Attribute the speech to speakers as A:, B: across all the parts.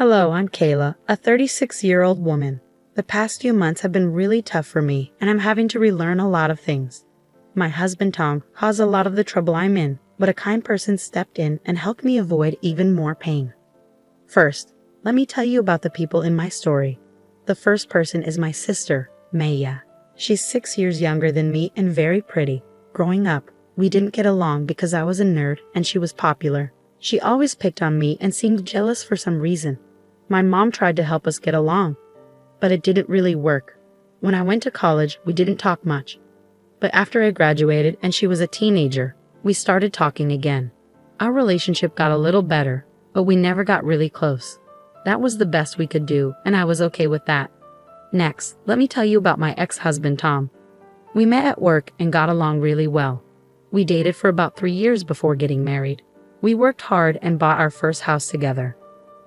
A: Hello, I'm Kayla, a 36-year-old woman. The past few months have been really tough for me, and I'm having to relearn a lot of things. My husband Tom caused a lot of the trouble I'm in, but a kind person stepped in and helped me avoid even more pain. First, let me tell you about the people in my story. The first person is my sister, Maya. She's 6 years younger than me and very pretty. Growing up, we didn't get along because I was a nerd and she was popular. She always picked on me and seemed jealous for some reason. My mom tried to help us get along, but it didn't really work. When I went to college, we didn't talk much. But after I graduated and she was a teenager, we started talking again. Our relationship got a little better, but we never got really close. That was the best we could do, and I was okay with that. Next, let me tell you about my ex-husband Tom. We met at work and got along really well. We dated for about 3 years before getting married. We worked hard and bought our first house together.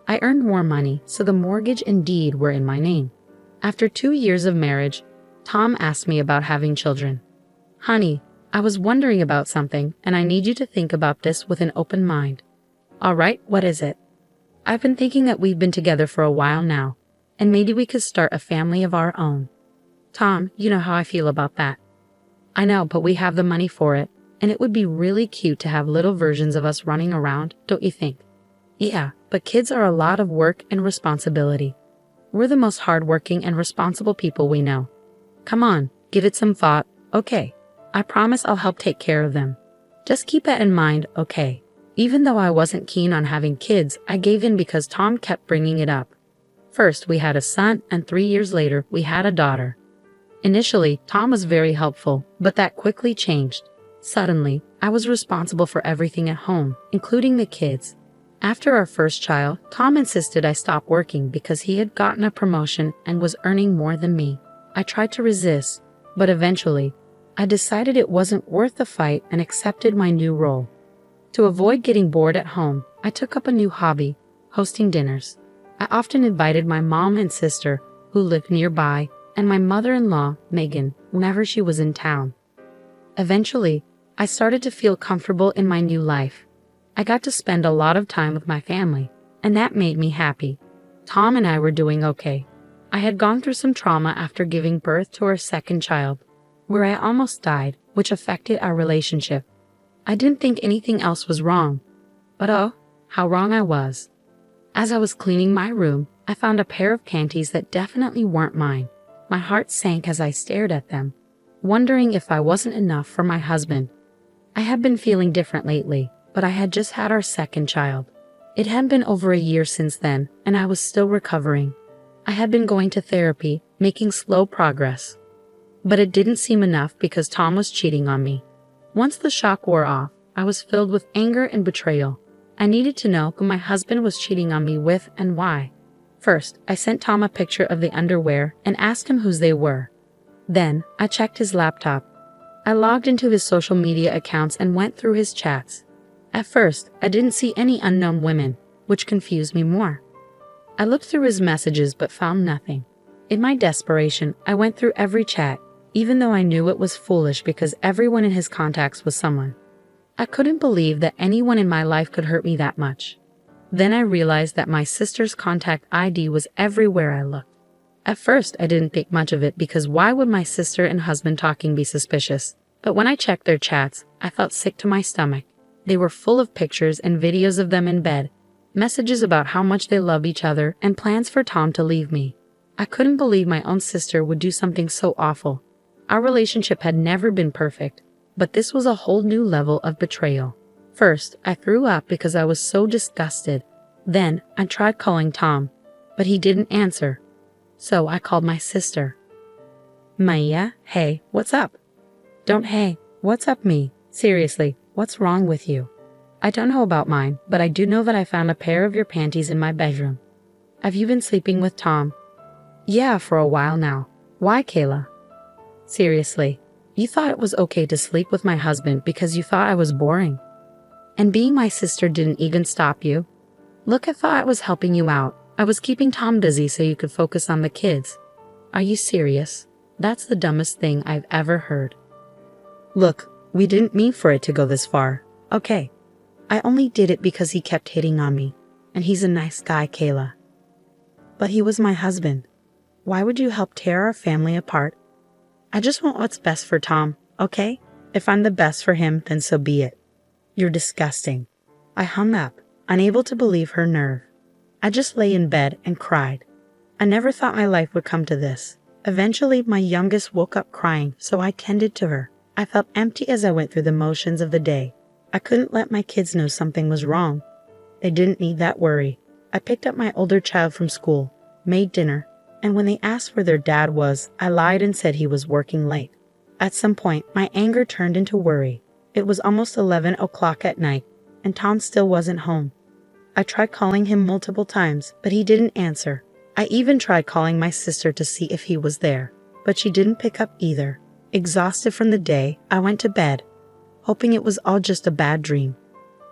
A: I earned more money, so the mortgage and deed were in my name. After 2 years of marriage, Tom asked me about having children. Honey, I was wondering about something, and I need you to think about this with an open mind. All right, what is it? I've been thinking that we've been together for a while now, and maybe we could start a family of our own. Tom, you know how I feel about that. I know, but we have the money for it, and it would be really cute to have little versions of us running around, don't you think? Yeah, but kids are a lot of work and responsibility. We're the most hardworking and responsible people we know. Come on, give it some thought, okay? I promise I'll help take care of them. Just keep that in mind, okay? Even though I wasn't keen on having kids, I gave in because Tom kept bringing it up. First, we had a son, and 3 years later, we had a daughter. Initially, Tom was very helpful, but that quickly changed. Suddenly, I was responsible for everything at home, including the kids. After our first child, Tom insisted I stop working because he had gotten a promotion and was earning more than me. I tried to resist, but eventually, I decided it wasn't worth the fight and accepted my new role. To avoid getting bored at home, I took up a new hobby, hosting dinners. I often invited my mom and sister, who lived nearby, and my mother-in-law, Megan, whenever she was in town. Eventually, I started to feel comfortable in my new life. I got to spend a lot of time with my family, and that made me happy. Tom and I were doing okay. I had gone through some trauma after giving birth to our second child, where I almost died, which affected our relationship. I didn't think anything else was wrong, but oh, how wrong I was. As I was cleaning my room, I found a pair of panties that definitely weren't mine. My heart sank as I stared at them, wondering if I wasn't enough for my husband. I had been feeling different lately, but I had just had our second child. It had been over a year since then, and I was still recovering. I had been going to therapy, making slow progress. But it didn't seem enough because Tom was cheating on me. Once the shock wore off, I was filled with anger and betrayal. I needed to know who my husband was cheating on me with and why. First, I sent Tom a picture of the underwear and asked him whose they were. Then, I checked his laptop. I logged into his social media accounts and went through his chats. At first, I didn't see any unknown women, which confused me more. I looked through his messages but found nothing. In my desperation, I went through every chat, even though I knew it was foolish because everyone in his contacts was someone. I couldn't believe that anyone in my life could hurt me that much. Then I realized that my sister's contact ID was everywhere I looked. At first, I didn't think much of it because why would my sister and husband talking be suspicious? But when I checked their chats, I felt sick to my stomach. They were full of pictures and videos of them in bed, messages about how much they love each other, and plans for Tom to leave me. I couldn't believe my own sister would do something so awful. Our relationship had never been perfect, but this was a whole new level of betrayal. First, I threw up because I was so disgusted. Then, I tried calling Tom, but he didn't answer. So I called my sister. Maya, hey, what's up? Don't hey, what's up me? Seriously, what's wrong with you? I don't know about mine, but I do know that I found a pair of your panties in my bedroom. Have you been sleeping with Tom? Yeah, for a while now. Why, Kayla? Seriously, you thought it was okay to sleep with my husband because you thought I was boring. And being my sister didn't even stop you. Look, I thought I was helping you out. I was keeping Tom busy so you could focus on the kids. Are you serious? That's the dumbest thing I've ever heard. Look, we didn't mean for it to go this far, okay? I only did it because he kept hitting on me, and he's a nice guy, Kayla. But he was my husband. Why would you help tear our family apart? I just want what's best for Tom, okay? If I'm the best for him, then so be it. You're disgusting. I hung up, unable to believe her nerve. I just lay in bed and cried. I never thought my life would come to this. Eventually, my youngest woke up crying, so I tended to her. I felt empty as I went through the motions of the day. I couldn't let my kids know something was wrong. They didn't need that worry. I picked up my older child from school, made dinner, and when they asked where their dad was, I lied and said he was working late. At some point, my anger turned into worry. It was almost 11 o'clock at night, and Tom still wasn't home. I tried calling him multiple times, but he didn't answer. I even tried calling my sister to see if he was there, but she didn't pick up either. Exhausted from the day, I went to bed, hoping it was all just a bad dream.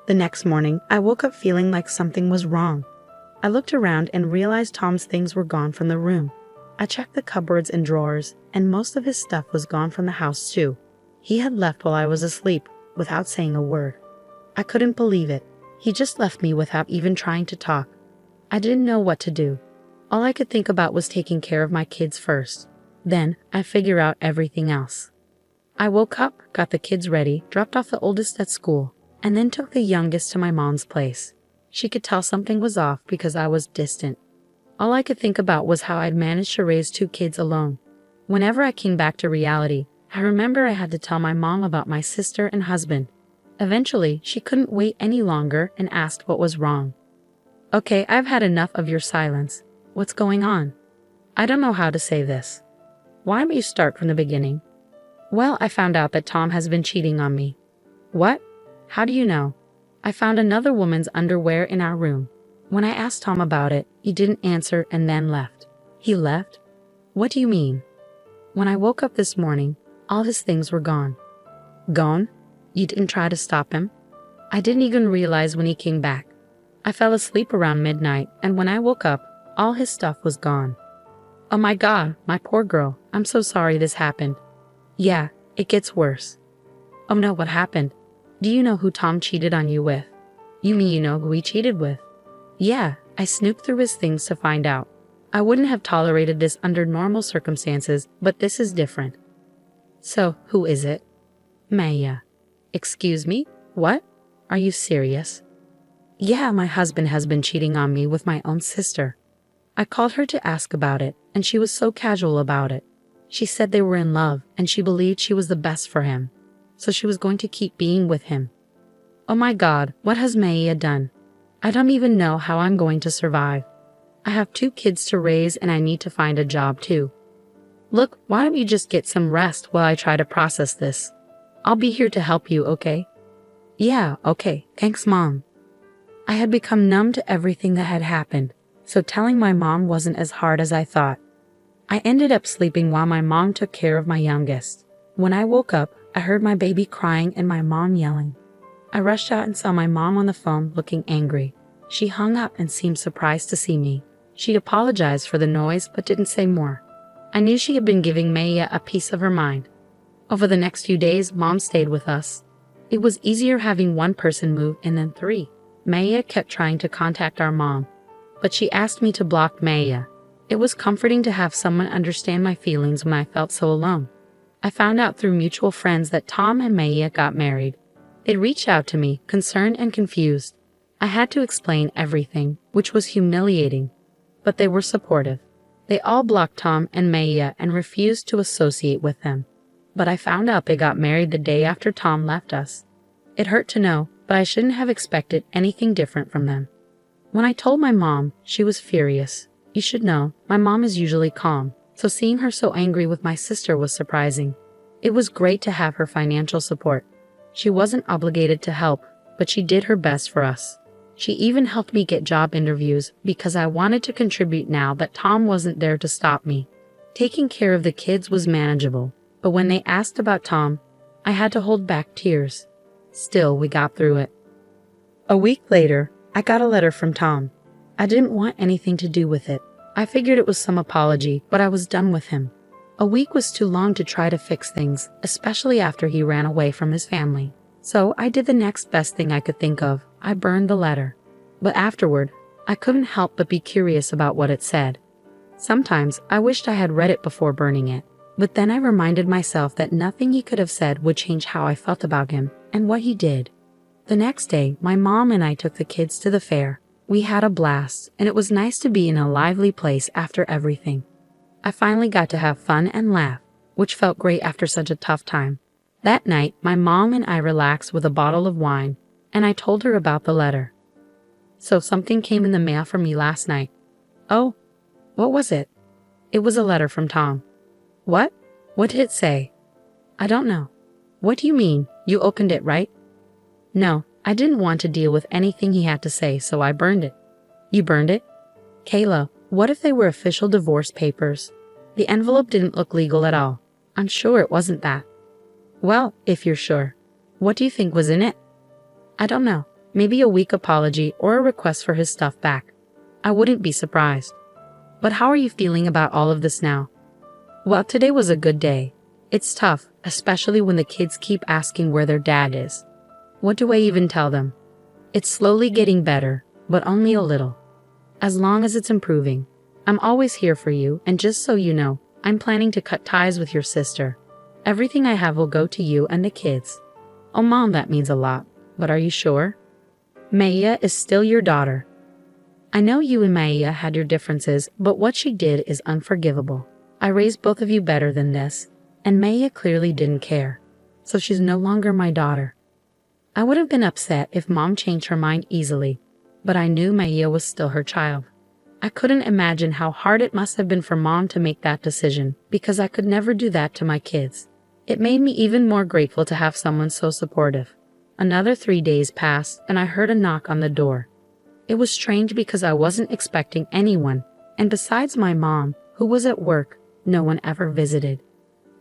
A: The next morning, I woke up feeling like something was wrong. I looked around and realized Tom's things were gone from the room. I checked the cupboards and drawers, and most of his stuff was gone from the house too. He had left while I was asleep, without saying a word. I couldn't believe it. He just left me without even trying to talk. I didn't know what to do. All I could think about was taking care of my kids first. Then, I'd figure out everything else. I woke up, got the kids ready, dropped off the oldest at school, and then took the youngest to my mom's place. She could tell something was off because I was distant. All I could think about was how I'd managed to raise 2 kids alone. Whenever I came back to reality, I remember I had to tell my mom about my sister and husband. Eventually, she couldn't wait any longer and asked what was wrong. Okay, I've had enough of your silence. What's going on? I don't know how to say this. Why don't you start from the beginning? Well, I found out that Tom has been cheating on me. What? How do you know? I found another woman's underwear in our room. When I asked Tom about it, he didn't answer and then left. He left? What do you mean? When I woke up this morning, all his things were gone. Gone? You didn't try to stop him? I didn't even realize when he came back. I fell asleep around midnight, and when I woke up, all his stuff was gone. Oh my God, my poor girl, I'm so sorry this happened. Yeah, it gets worse. Oh no, what happened? Do you know who Tom cheated on you with? You mean you know who he cheated with? Yeah, I snooped through his things to find out. I wouldn't have tolerated this under normal circumstances, but this is different. So, who is it? Maya. Excuse me? What? Are you serious? Yeah, my husband has been cheating on me with my own sister. I called her to ask about it, and she was so casual about it. She said they were in love, and she believed she was the best for him, so she was going to keep being with him. Oh my God, what has Maya done? I don't even know how I'm going to survive. I have 2 kids to raise and I need to find a job too. Look, why don't you just get some rest while I try to process this? I'll be here to help you, okay? Yeah, okay, thanks Mom. I had become numb to everything that had happened, so telling my mom wasn't as hard as I thought. I ended up sleeping while my mom took care of my youngest. When I woke up, I heard my baby crying and my mom yelling. I rushed out and saw my mom on the phone looking angry. She hung up and seemed surprised to see me. She apologized for the noise but didn't say more. I knew she had been giving Maya a piece of her mind. Over the next few days, Mom stayed with us. It was easier having one person move and then 3. Maya kept trying to contact our mom, but she asked me to block Maya. It was comforting to have someone understand my feelings when I felt so alone. I found out through mutual friends that Tom and Maya got married. They reached out to me, concerned and confused. I had to explain everything, which was humiliating, but they were supportive. They all blocked Tom and Maya and refused to associate with them. But I found out they got married the day after Tom left us. It hurt to know, but I shouldn't have expected anything different from them. When I told my mom, she was furious. You should know, my mom is usually calm, so seeing her so angry with my sister was surprising. It was great to have her financial support. She wasn't obligated to help, but she did her best for us. She even helped me get job interviews because I wanted to contribute now that Tom wasn't there to stop me. Taking care of the kids was manageable, but when they asked about Tom, I had to hold back tears. Still, we got through it. A week later, I got a letter from Tom. I didn't want anything to do with it. I figured it was some apology, but I was done with him. A week was too long to try to fix things, especially after he ran away from his family. So I did the next best thing I could think of. I burned the letter. But afterward, I couldn't help but be curious about what it said. Sometimes I wished I had read it before burning it, but then I reminded myself that nothing he could have said would change how I felt about him and what he did. The next day, my mom and I took the kids to the fair. We had a blast, and it was nice to be in a lively place after everything. I finally got to have fun and laugh, which felt great after such a tough time. That night, my mom and I relaxed with a bottle of wine, and I told her about the letter. So something came in the mail for me last night. Oh, what was it? It was a letter from Tom. What? What did it say? I don't know. What do you mean? You opened it, right? No, I didn't want to deal with anything he had to say, so I burned it. You burned it? Kayla, what if they were official divorce papers? The envelope didn't look legal at all. I'm sure it wasn't that. Well, if you're sure. What do you think was in it? I don't know. Maybe a weak apology or a request for his stuff back. I wouldn't be surprised. But how are you feeling about all of this now? Well, today was a good day. It's tough, especially when the kids keep asking where their dad is. What do I even tell them? It's slowly getting better, but only a little. As long as it's improving. I'm always here for you, and just so you know, I'm planning to cut ties with your sister. Everything I have will go to you and the kids. Oh Mom, that means a lot, but are you sure? Maya is still your daughter. I know you and Maya had your differences, but what she did is unforgivable. I raised both of you better than this, and Maya clearly didn't care. So she's no longer my daughter. I would have been upset if Mom changed her mind easily, but I knew Maya was still her child. I couldn't imagine how hard it must have been for Mom to make that decision, because I could never do that to my kids. It made me even more grateful to have someone so supportive. Another 3 days passed, and I heard a knock on the door. It was strange because I wasn't expecting anyone, and besides my mom, who was at work, no one ever visited.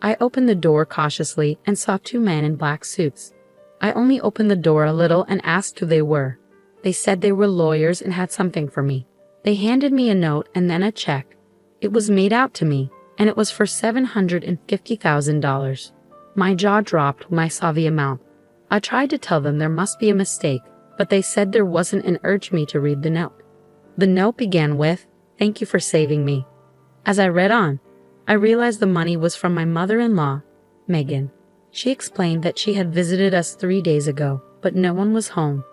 A: I opened the door cautiously and saw 2 men in black suits. I only opened the door a little and asked who they were. They said they were lawyers and had something for me. They handed me a note and then a check. It was made out to me, and it was for $750,000. My jaw dropped when I saw the amount. I tried to tell them there must be a mistake, but they said there wasn't and urged me to read the note. The note began with, "Thank you for saving me." As I read on, I realized the money was from my mother-in-law, Megan. She explained that she had visited us 3 days ago, but no one was home.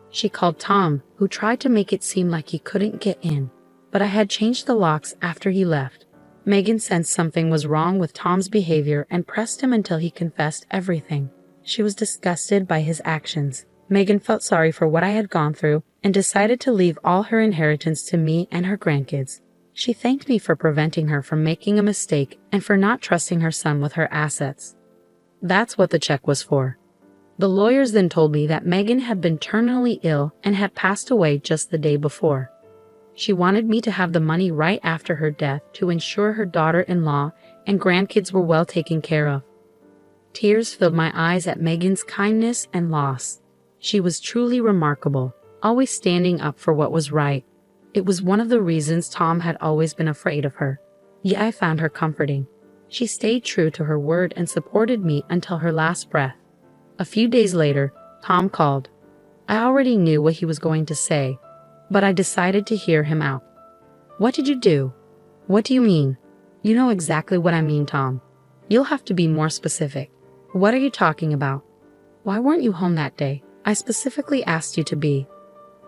A: She called Tom, who tried to make it seem like he couldn't get in, but I had changed the locks after he left. Megan sensed something was wrong with Tom's behavior and pressed him until he confessed everything. She was disgusted by his actions. Megan felt sorry for what I had gone through and decided to leave all her inheritance to me and her grandkids. She thanked me for preventing her from making a mistake and for not trusting her son with her assets. That's what the check was for. The lawyers then told me that Megan had been terminally ill and had passed away just the day before. She wanted me to have the money right after her death to ensure her daughter-in-law and grandkids were well taken care of. Tears filled my eyes at Megan's kindness and loss. She was truly remarkable, always standing up for what was right. It was one of the reasons Tom had always been afraid of her. Yet I found her comforting. She stayed true to her word and supported me until her last breath. A few days later, Tom called. I already knew what he was going to say, but I decided to hear him out. "What did you do?" "What do you mean?" "You know exactly what I mean, Tom. You'll have to be more specific." "What are you talking about?" "Why weren't you home that day? I specifically asked you to be.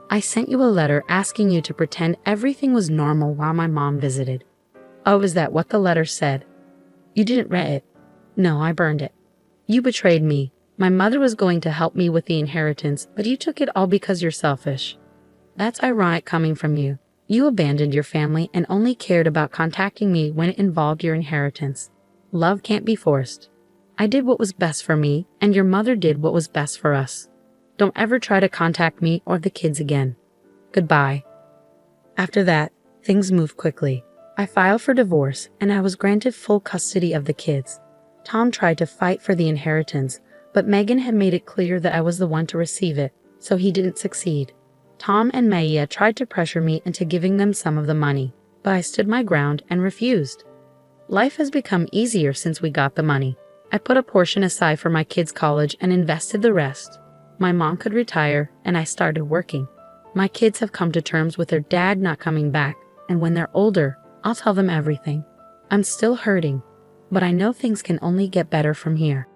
A: I sent you a letter asking you to pretend everything was normal while my mom visited." "Oh, is that what the letter said?" "You didn't read it." "No, I burned it." "You betrayed me. My mother was going to help me with the inheritance, but you took it all because you're selfish." "That's ironic coming from you. You abandoned your family and only cared about contacting me when it involved your inheritance. Love can't be forced. I did what was best for me, and your mother did what was best for us. Don't ever try to contact me or the kids again. Goodbye." After that, things moved quickly. I filed for divorce, and I was granted full custody of the kids. Tom tried to fight for the inheritance, but Megan had made it clear that I was the one to receive it, so he didn't succeed. Tom and Maya tried to pressure me into giving them some of the money, but I stood my ground and refused. Life has become easier since we got the money. I put a portion aside for my kids' college and invested the rest. My mom could retire, and I started working. My kids have come to terms with their dad not coming back, and when they're older, I'll tell them everything. I'm still hurting, but I know things can only get better from here.